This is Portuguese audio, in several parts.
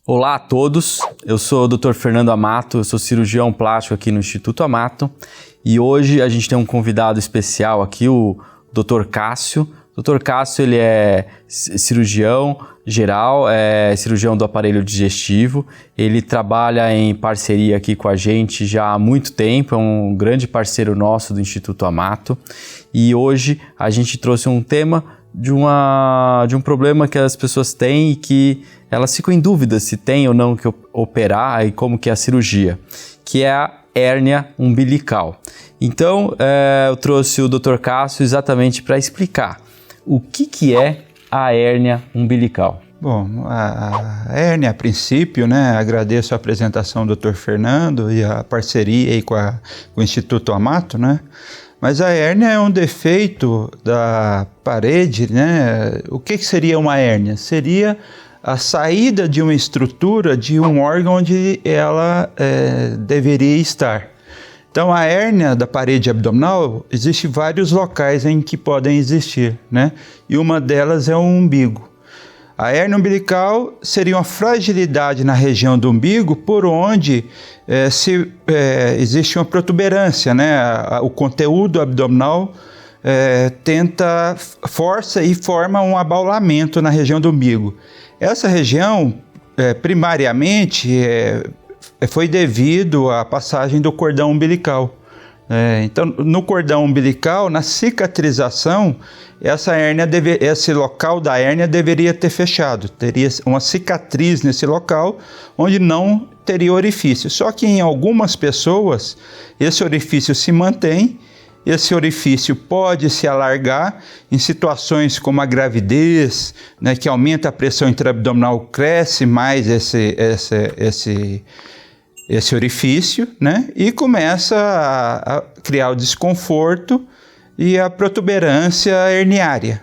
Olá a todos, eu sou o Dr. Fernando Amato, eu sou cirurgião plástico aqui no Instituto Amato e hoje a gente tem um convidado especial aqui, o Dr. Cássio. O Dr. Cássio ele é cirurgião geral, é cirurgião do aparelho digestivo, ele trabalha em parceria aqui com a gente já há muito tempo, é um grande parceiro nosso do Instituto Amato e hoje a gente trouxe um tema de um problema que as pessoas têm e que elas ficam em dúvida se tem ou não que operar e como que é a cirurgia, que é a hérnia umbilical. Então, eu trouxe o Dr. Cássio exatamente para explicar o que é a hérnia umbilical. Bom, a hérnia, a princípio, agradeço a apresentação do Dr. Fernando e a parceria aí com o Instituto Amato, Mas a hérnia é um defeito da parede, O que seria uma hérnia? Seria a saída de uma estrutura de um órgão onde ela deveria estar. Então, a hérnia da parede abdominal, existe vários locais em que podem existir, E uma delas é o umbigo. A hérnia umbilical seria uma fragilidade na região do umbigo por onde existe uma protuberância, O conteúdo abdominal força e forma um abaulamento na região do umbigo. Essa região, primariamente, foi devido à passagem do cordão umbilical. Então, no cordão umbilical, na cicatrização, esse local da hérnia deveria ter fechado. Teria uma cicatriz nesse local, onde não teria orifício. Só que em algumas pessoas, esse orifício se mantém, esse orifício pode se alargar em situações como a gravidez, que aumenta a pressão intraabdominal, cresce mais esse orifício, E começa a criar o desconforto e a protuberância herniária,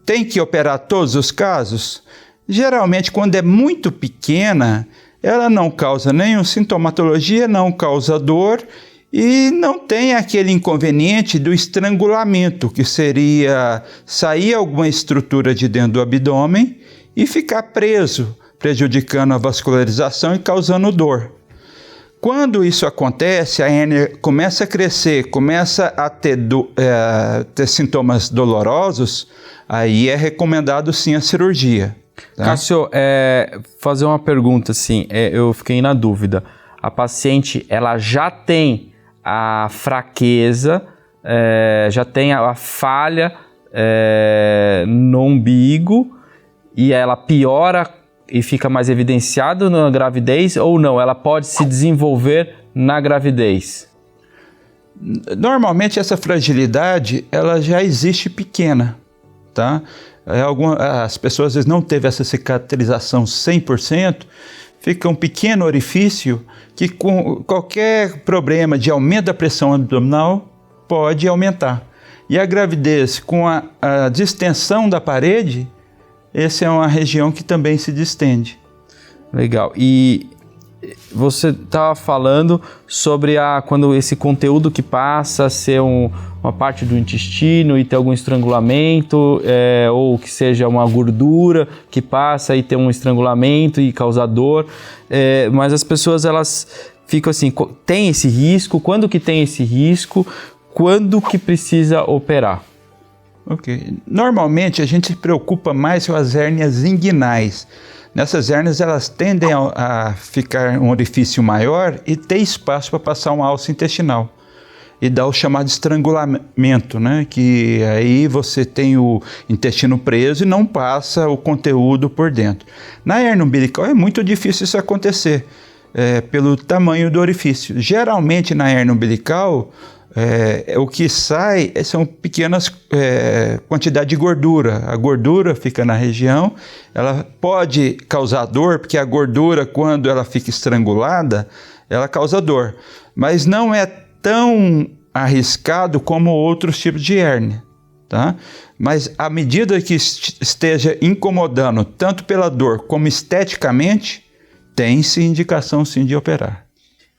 Tem que operar todos os casos? Geralmente, quando é muito pequena, ela não causa nenhuma sintomatologia, não causa dor e não tem aquele inconveniente do estrangulamento, que seria sair alguma estrutura de dentro do abdômen e ficar preso, prejudicando a vascularização e causando dor. Quando isso acontece, a hérnia começa a crescer, começa a ter sintomas dolorosos, aí é recomendado sim a cirurgia. Tá? Cássio, fazer uma pergunta assim, eu fiquei na dúvida. A paciente, ela já tem a fraqueza, já tem a falha no umbigo e ela piora e fica mais evidenciado na gravidez ou não? Ela pode se desenvolver na gravidez? Normalmente essa fragilidade ela já existe pequena, tá? As pessoas às vezes não teve essa cicatrização 100%, fica um pequeno orifício que com qualquer problema de aumento da pressão abdominal pode aumentar. E a gravidez com a distensão da parede, essa é uma região que também se distende. Legal. E você estava falando sobre quando esse conteúdo que passa a ser uma parte do intestino e ter algum estrangulamento, ou que seja uma gordura que passa e ter um estrangulamento e causar dor. Mas as pessoas elas ficam assim, tem esse risco? Quando que tem esse risco? Quando que precisa operar? Ok. Normalmente a gente se preocupa mais com as hérnias inguinais. Nessas hérnias elas tendem a ficar um orifício maior e ter espaço para passar uma alça intestinal. E dá o chamado estrangulamento, Que aí você tem o intestino preso e não passa o conteúdo por dentro. Na hérnia umbilical é muito difícil isso acontecer, pelo tamanho do orifício. Geralmente na hérnia umbilical, o que sai são pequenas quantidades de gordura. A gordura fica na região, ela pode causar dor, porque a gordura, quando ela fica estrangulada, ela causa dor. Mas não é tão arriscado como outros tipos de hérnia, tá? Mas à medida que esteja incomodando, tanto pela dor como esteticamente, tem-se indicação sim de operar.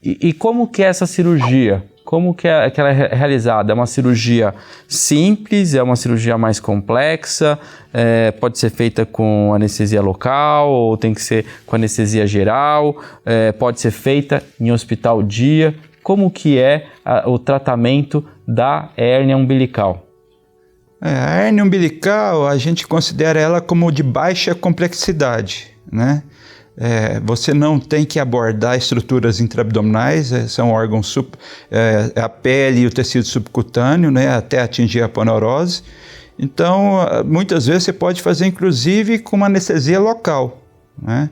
E como que é essa cirurgia? Como que ela é realizada? É uma cirurgia simples? É uma cirurgia mais complexa? Pode ser feita com anestesia local ou tem que ser com anestesia geral? Pode ser feita em hospital dia? Como que é o tratamento da hérnia umbilical? A hérnia umbilical, a gente considera ela como de baixa complexidade, né? Você não tem que abordar estruturas intraabdominais, são órgãos, a pele e o tecido subcutâneo, né, até atingir a aponeurose. Então, muitas vezes você pode fazer, inclusive, com uma anestesia local, né?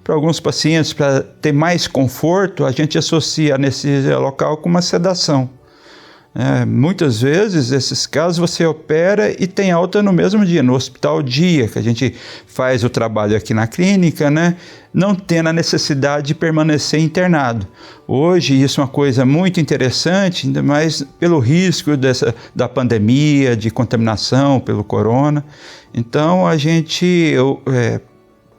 Para alguns pacientes, para ter mais conforto, a gente associa a anestesia local com uma sedação. Muitas vezes, esses casos, você opera e tem alta no mesmo dia, no hospital dia, que a gente faz o trabalho aqui na clínica, né? Não tendo a necessidade de permanecer internado. Hoje, isso é uma coisa muito interessante, ainda mais pelo risco da pandemia, de contaminação pelo corona. Então, a gente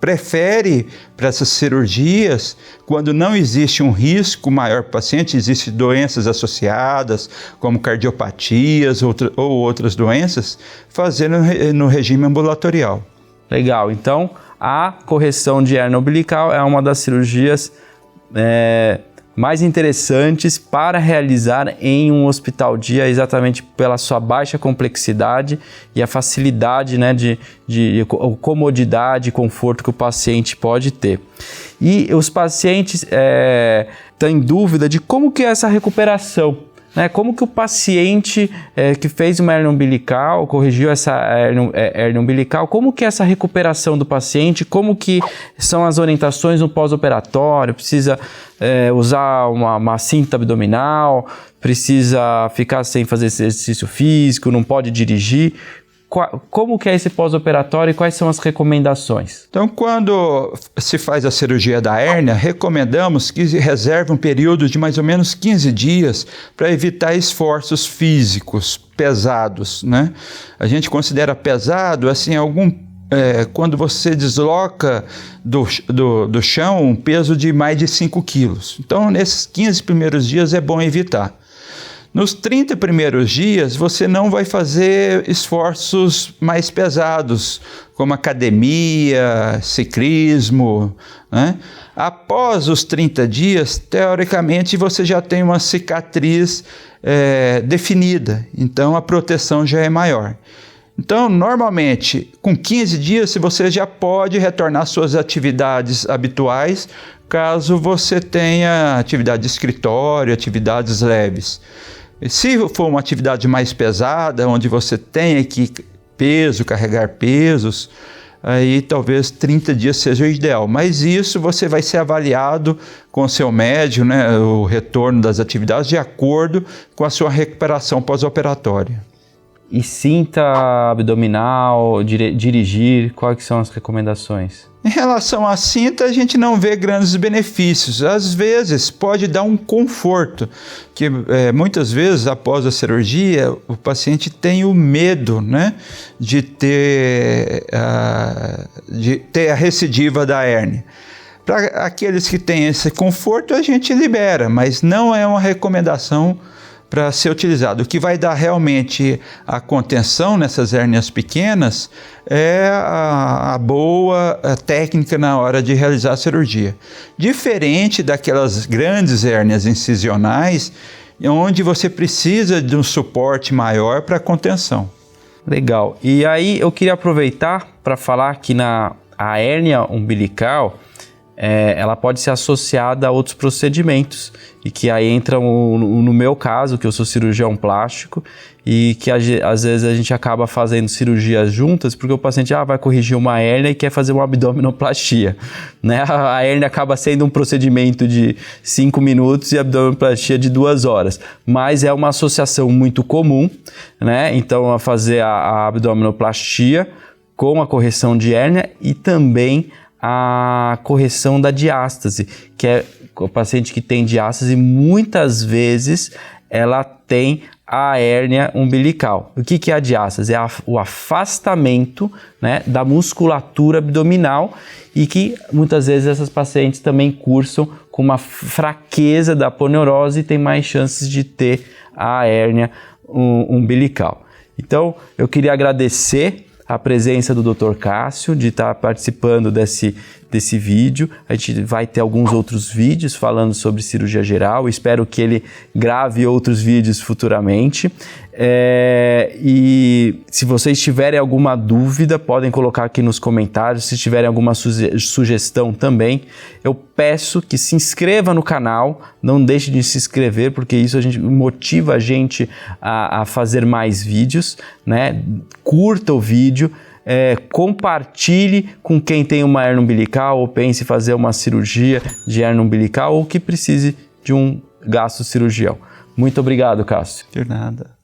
prefere para essas cirurgias, quando não existe um risco maior para o paciente, existem doenças associadas, como cardiopatias ou outras doenças, fazer no regime ambulatorial. Legal, então a correção de hérnia umbilical é uma das cirurgias mais interessantes para realizar em um hospital dia, exatamente pela sua baixa complexidade e a facilidade, né, de comodidade e conforto que o paciente pode ter. E os pacientes têm dúvida de como que é essa recuperação, né? Como que o paciente que fez uma hérnia umbilical, corrigiu essa hérnia umbilical, como que é essa recuperação do paciente, como que são as orientações no pós-operatório, precisa usar uma cinta abdominal, precisa ficar sem fazer exercício físico, não pode dirigir. Como que é esse pós-operatório e quais são as recomendações? Então, quando se faz a cirurgia da hérnia, recomendamos que reserve um período de mais ou menos 15 dias para evitar esforços físicos pesados, né? A gente considera pesado, assim, quando você desloca do chão um peso de mais de 5 quilos. Então, nesses 15 primeiros dias é bom evitar. Nos 30 primeiros dias, você não vai fazer esforços mais pesados, como academia, ciclismo, né? Após os 30 dias, teoricamente, você já tem uma cicatriz definida, então a proteção já é maior. Então, normalmente, com 15 dias, você já pode retornar às suas atividades habituais, caso você tenha atividade de escritório, atividades leves. Se for uma atividade mais pesada, onde você tenha que carregar pesos, aí talvez 30 dias seja o ideal. Mas isso você vai ser avaliado com o seu médico, né, o retorno das atividades, de acordo com a sua recuperação pós-operatória. E cinta abdominal, dirigir, quais são as recomendações? Em relação à cinta, a gente não vê grandes benefícios. Às vezes pode dar um conforto, que muitas vezes após a cirurgia o paciente tem o medo, né, de ter a recidiva da hérnia. Para aqueles que têm esse conforto, a gente libera, mas não é uma recomendação para ser utilizado. O que vai dar realmente a contenção nessas hérnias pequenas é a boa técnica na hora de realizar a cirurgia. Diferente daquelas grandes hérnias incisionais, onde você precisa de um suporte maior para contenção. Legal. E aí eu queria aproveitar para falar que a hérnia umbilical, ela pode ser associada a outros procedimentos e que aí entra no meu caso, que eu sou cirurgião plástico e que às vezes a gente acaba fazendo cirurgias juntas porque o paciente vai corrigir uma hérnia e quer fazer uma abdominoplastia, né? A hérnia acaba sendo um procedimento de 5 minutos e a abdominoplastia de 2 horas, mas é uma associação muito comum, né? Então, a fazer a abdominoplastia com a correção de hérnia e também a correção da diástase, que é o paciente que tem diástase, muitas vezes ela tem a hérnia umbilical. O que é a diástase? É o afastamento, né, da musculatura abdominal e que muitas vezes essas pacientes também cursam com uma fraqueza da aponeurose e tem mais chances de ter a hérnia umbilical. Então, eu queria agradecer a presença do Dr. Cássio, de estar participando desse vídeo. A gente vai ter alguns outros vídeos falando sobre cirurgia geral. Espero que ele grave outros vídeos futuramente. E se vocês tiverem alguma dúvida, podem colocar aqui nos comentários. Se tiverem alguma sugestão também, eu peço que se inscreva no canal. Não deixe de se inscrever, porque isso motiva a gente a fazer mais vídeos, né? Curta o vídeo. Compartilhe com quem tem uma hérnia umbilical ou pense em fazer uma cirurgia de hérnia umbilical ou que precise de um gastrocirurgião. Muito obrigado, Cássio. De nada.